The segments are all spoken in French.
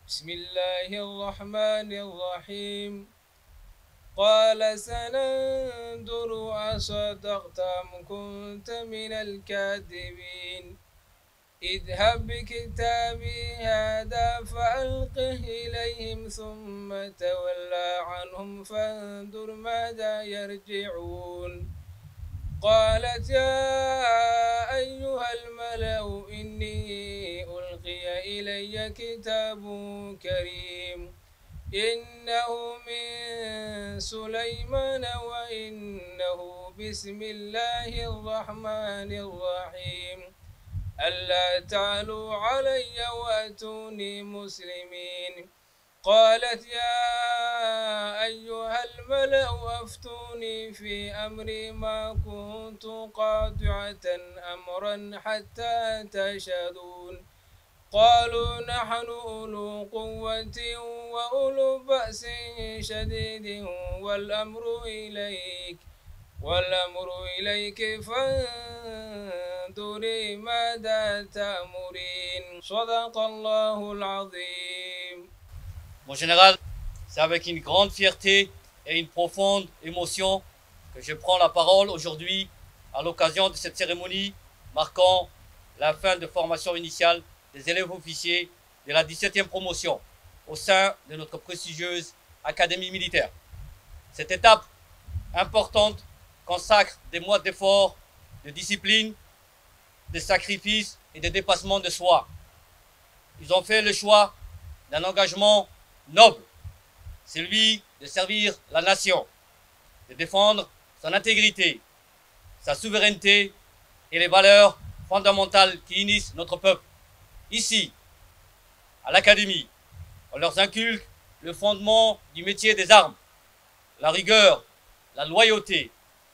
بسم الله الرحمن الرحيم. قال سننظر أصدقت أم كنت من الكاذبين. اذهب بكتابي هذا فألقه إليهم ثم تولى عنهم فانظر ماذا يرجعون. قالت يا أيها الملأ إني ألقي إلي كتاب كريم إنه من سليمان وإنه بسم الله الرحمن الرحيم ألا تعلوا علي وأتوني مسلمين. قالت يا أيها الملأ أفتوني في أمري ما كنت قاطعة أمرا حتى تشهدون. قالوا نحن أولو قوة وأولو بأس شديد والأمر إليك فانظري ماذا تأمرين. صدق الله العظيم. Mon général, c'est avec une grande fierté et une profonde émotion que je prends la parole aujourd'hui à l'occasion de cette cérémonie marquant la fin de formation initiale des élèves officiers de la 17e promotion au sein de notre prestigieuse Académie militaire. Cette étape importante consacre des mois d'efforts, de discipline, de sacrifices et de dépassement de soi. Ils ont fait le choix d'un engagement noble, celui de servir la nation, de défendre son intégrité, sa souveraineté et les valeurs fondamentales qui unissent notre peuple. Ici, à l'Académie, on leur inculque le fondement du métier des armes, la rigueur, la loyauté,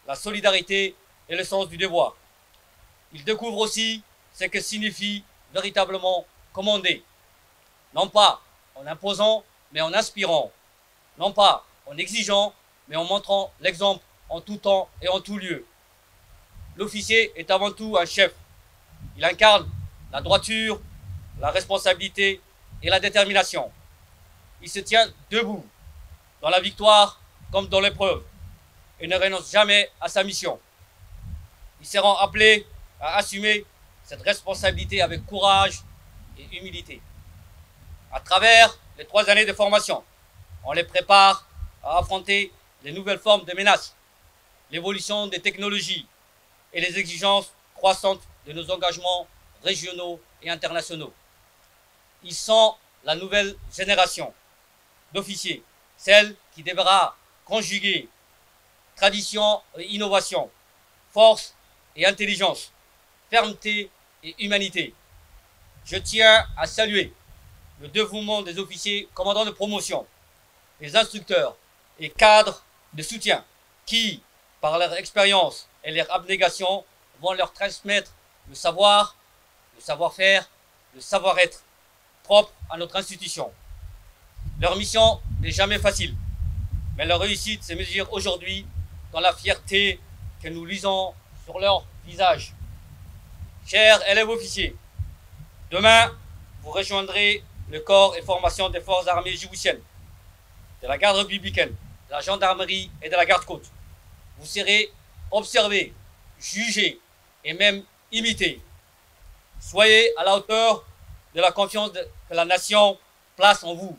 la solidarité et le sens du devoir. Ils découvrent aussi ce que signifie véritablement commander, non pas en imposant, mais en inspirant, non pas en exigeant, mais en montrant l'exemple en tout temps et en tout lieu. L'officier est avant tout un chef. Il incarne la droiture, la responsabilité et la détermination. Il se tient debout, dans la victoire comme dans l'épreuve, et ne renonce jamais à sa mission. Ils seront appelés à assumer cette responsabilité avec courage et humilité. À travers les 3 années de formation, on les prépare à affronter les nouvelles formes de menaces, l'évolution des technologies et les exigences croissantes de nos engagements régionaux et internationaux. Ils sont la nouvelle génération d'officiers, celle qui devra conjuguer tradition et innovation, force et intelligence, fermeté et humanité. Je tiens à saluer le dévouement des officiers commandants de promotion, les instructeurs et cadres de soutien qui, par leur expérience et leur abnégation, vont leur transmettre le savoir, le savoir-faire, le savoir-être propre à notre institution. Leur mission n'est jamais facile, mais leur réussite se mesure aujourd'hui dans la fierté que nous lisons sur leur visage. Chers élèves officiers, demain, vous rejoindrez le corps et formation des forces armées djiboutiennes, de la garde républicaine, de la gendarmerie et de la garde-côte. Vous serez observés, jugés et même imités. Soyez à la hauteur de la confiance que la nation place en vous.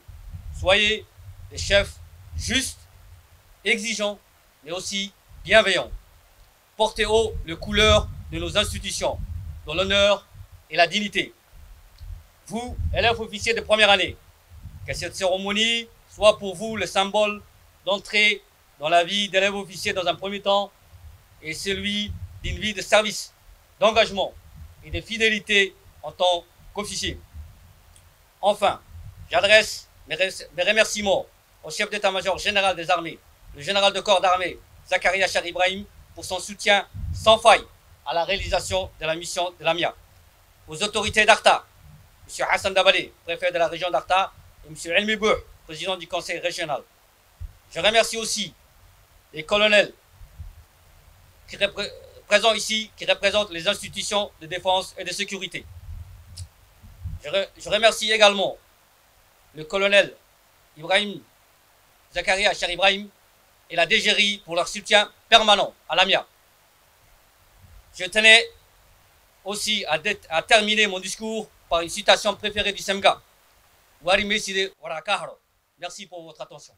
Soyez des chefs justes, exigeants, mais aussi bienveillants. Portez haut les couleurs de nos institutions, dans l'honneur et la dignité. Vous, élèves officiers de première année, que cette cérémonie soit pour vous le symbole d'entrée dans la vie d'élève officier dans un premier temps et celui d'une vie de service, d'engagement et de fidélité en tant qu'officier. Enfin, j'adresse mes remerciements au chef d'état-major général des armées, le général de corps d'armée, Zakaria Char Ibrahim, pour son soutien sans faille à la réalisation de la mission de l'AMIA. Aux autorités d'Arta, M. Hassan Dabali, préfet de la région d'Arta, et M. Elmi Bouh, président du conseil régional. Je remercie aussi les colonels présents ici, qui représentent les institutions de défense et de sécurité. Je remercie également le colonel Ibrahim Zakaria Cher Ibrahim et la DGRI pour leur soutien permanent à l'AMIA. Je tenais aussi à terminer mon discours par une citation préférée du Semga. Merci pour votre attention.